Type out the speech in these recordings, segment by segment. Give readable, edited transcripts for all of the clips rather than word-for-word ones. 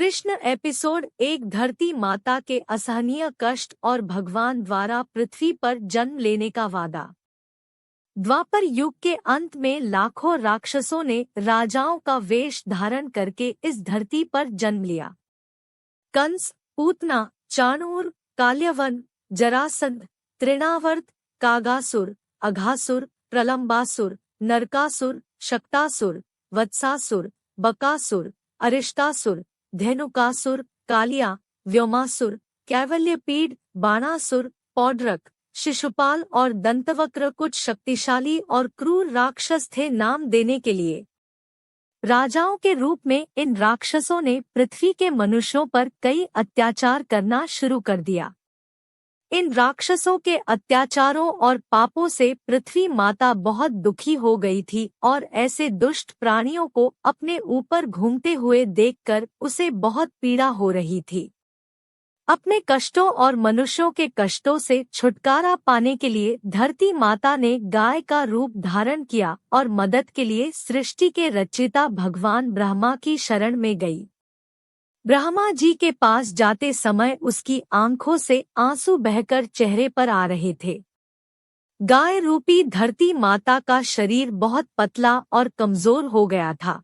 Krishna episode 1 धरती माता के असहनीय कष्ट और भगवान द्वारा पृथ्वी पर जन्म लेने का वादा। द्वापर युग के अंत में लाखों राक्षसों ने राजाओं का वेश धारण करके इस धरती पर जन्म लिया। कंस, पूतना, चाणूर, काल्यवन, जरासंध, तृणावर्त, कागासुर, अघासुर, प्रलंबासुर, नरकासुर, शक्तासुर, वत्सासुर, बकासुर, अरिष्टासुर, धेनुकासुर, कालिया, व्योमासुर, कैवल्यपीड, बाणासुर, पौड्रक, शिशुपाल और दंतवक्र कुछ शक्तिशाली और क्रूर राक्षस थे। नाम देने के लिए राजाओं के रूप में इन राक्षसों ने पृथ्वी के मनुष्यों पर कई अत्याचार करना शुरू कर दिया। इन राक्षसों के अत्याचारों और पापों से पृथ्वी माता बहुत दुखी हो गई थी और ऐसे दुष्ट प्राणियों को अपने ऊपर घूमते हुए देखकर उसे बहुत पीड़ा हो रही थी। अपने कष्टों और मनुष्यों के कष्टों से छुटकारा पाने के लिए धरती माता ने गाय का रूप धारण किया और मदद के लिए सृष्टि के रचयिता भगवान ब्रह्मा की शरण में गई। ब्रह्मा जी के पास जाते समय उसकी आंखों से आंसू बहकर चेहरे पर आ रहे थे। गाय रूपी धरती माता का शरीर बहुत पतला और कमजोर हो गया था।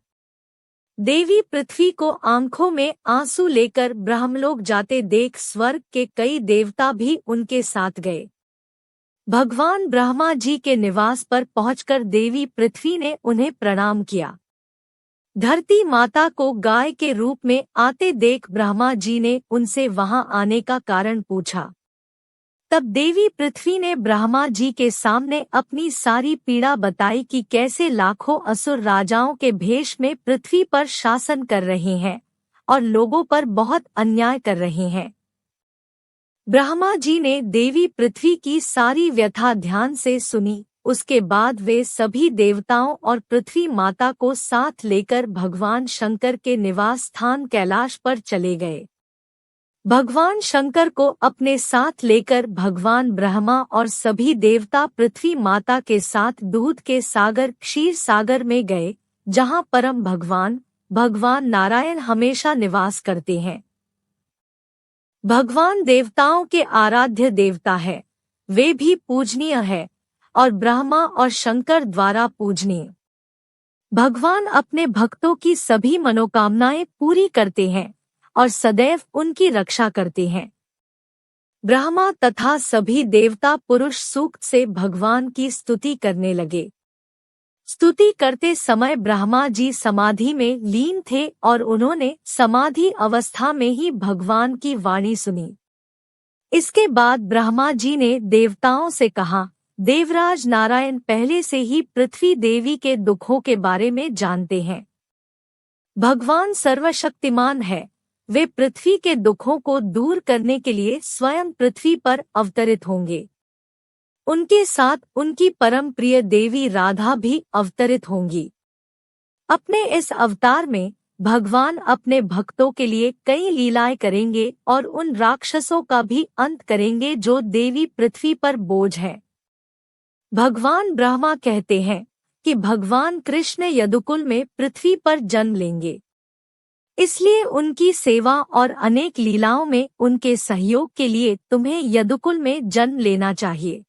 देवी पृथ्वी को आंखों में आंसू लेकर ब्रह्मलोक जाते देख स्वर्ग के कई देवता भी उनके साथ गए। भगवान ब्रह्मा जी के निवास पर पहुंचकर देवी पृथ्वी ने उन्हें प्रणाम किया। धरती माता को गाय के रूप में आते देख ब्रह्मा जी ने उनसे वहां आने का कारण पूछा। तब देवी पृथ्वी ने ब्रह्मा जी के सामने अपनी सारी पीड़ा बताई कि कैसे लाखों असुर राजाओं के भेष में पृथ्वी पर शासन कर रहे हैं और लोगों पर बहुत अन्याय कर रहे हैं। ब्रह्मा जी ने देवी पृथ्वी की सारी व्यथा ध्यान से सुनी। उसके बाद वे सभी देवताओं और पृथ्वी माता को साथ लेकर भगवान शंकर के निवास स्थान कैलाश पर चले गए। भगवान शंकर को अपने साथ लेकर भगवान ब्रह्मा और सभी देवता पृथ्वी माता के साथ दूध के सागर क्षीर सागर में गए, जहां परम भगवान नारायण हमेशा निवास करते हैं। भगवान देवताओं के आराध्य देवता है, वे भी पूजनीय है और ब्रह्मा और शंकर द्वारा पूजनीय। भगवान अपने भक्तों की सभी मनोकामनाएं पूरी करते हैं और सदैव उनकी रक्षा करते हैं। ब्रह्मा तथा सभी देवता पुरुष सूक्त से भगवान की स्तुति करने लगे। स्तुति करते समय ब्रह्मा जी समाधि में लीन थे और उन्होंने समाधि अवस्था में ही भगवान की वाणी सुनी। इसके बाद ब्रह्मा जी ने देवताओं से कहा, देवराज नारायण पहले से ही पृथ्वी देवी के दुखों के बारे में जानते हैं। भगवान सर्वशक्तिमान है, वे पृथ्वी के दुखों को दूर करने के लिए स्वयं पृथ्वी पर अवतरित होंगे। उनके साथ उनकी परम प्रिय देवी राधा भी अवतरित होंगी। अपने इस अवतार में भगवान अपने भक्तों के लिए कई लीलाएं करेंगे और उन राक्षसों का भी अंत करेंगे जो देवी पृथ्वी पर बोझ है। भगवान ब्रह्मा कहते हैं कि भगवान कृष्ण यदुकुल में पृथ्वी पर जन्म लेंगे, इसलिए उनकी सेवा और अनेक लीलाओं में उनके सहयोग के लिए तुम्हें यदुकुल में जन्म लेना चाहिए।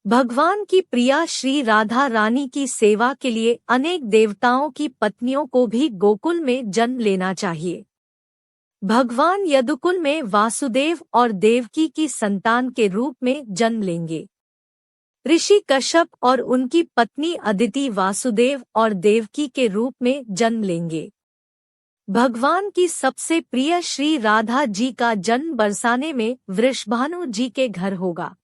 भगवान की प्रिया श्री राधा रानी की सेवा के लिए अनेक देवताओं की पत्नियों को भी गोकुल में जन्म लेना चाहिए। भगवान यदुकुल में वासुदेव और देवकी की संतान के रूप में जन्म लेंगे। ऋषि कश्यप और उनकी पत्नी अदिति वासुदेव और देवकी के रूप में जन्म लेंगे। भगवान की सबसे प्रिय श्री राधा जी का जन्म बरसाने में वृषभानु जी के घर होगा।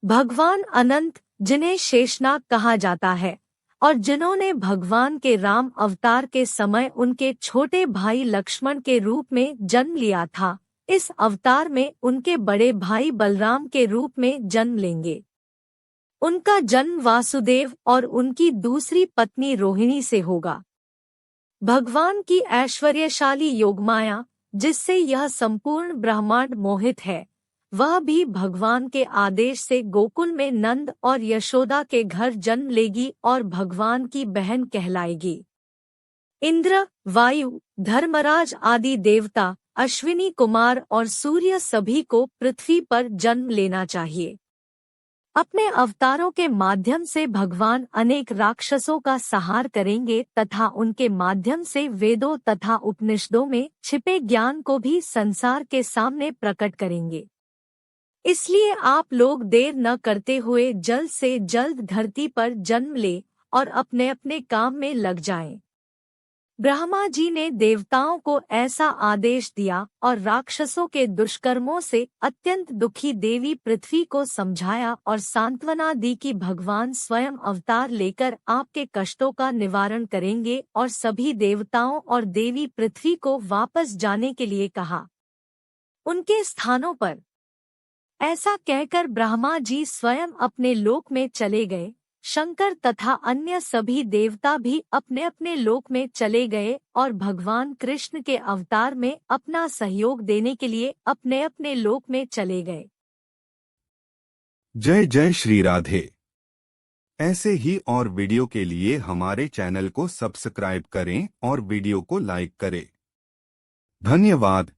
भगवान अनंत, जिन्हें शेषनाग कहा जाता है और जिन्होंने भगवान के राम अवतार के समय उनके छोटे भाई लक्ष्मण के रूप में जन्म लिया था, इस अवतार में उनके बड़े भाई बलराम के रूप में जन्म लेंगे। उनका जन्म वासुदेव और उनकी दूसरी पत्नी रोहिणी से होगा। भगवान की ऐश्वर्यशाली योगमाया, जिससे यह संपूर्ण ब्रह्मांड मोहित है, वह भी भगवान के आदेश से गोकुल में नंद और यशोदा के घर जन्म लेगी और भगवान की बहन कहलाएगी। इंद्र, वायु, धर्मराज आदि देवता, अश्विनी कुमार और सूर्य सभी को पृथ्वी पर जन्म लेना चाहिए। अपने अवतारों के माध्यम से भगवान अनेक राक्षसों का संहार करेंगे तथा उनके माध्यम से वेदों तथा उपनिषदों में छिपे ज्ञान को भी संसार के सामने प्रकट करेंगे। इसलिए आप लोग देर न करते हुए जल्द से जल्द धरती पर जन्म ले और अपने अपने काम में लग जाएं। ब्रह्मा जी ने देवताओं को ऐसा आदेश दिया और राक्षसों के दुष्कर्मों से अत्यंत दुखी देवी पृथ्वी को समझाया और सांत्वना दी कि भगवान स्वयं अवतार लेकर आपके कष्टों का निवारण करेंगे और सभी देवताओं और देवी पृथ्वी को वापस जाने के लिए कहा उनके स्थानों पर। ऐसा कहकर ब्रह्मा जी स्वयं अपने लोक में चले गए। शंकर तथा अन्य सभी देवता भी अपने अपने लोक में चले गए और भगवान कृष्ण के अवतार में अपना सहयोग देने के लिए अपने अपने लोक में चले गए। जय जय श्री राधे। ऐसे ही और वीडियो के लिए हमारे चैनल को सब्सक्राइब करें और वीडियो को लाइक करें। धन्यवाद।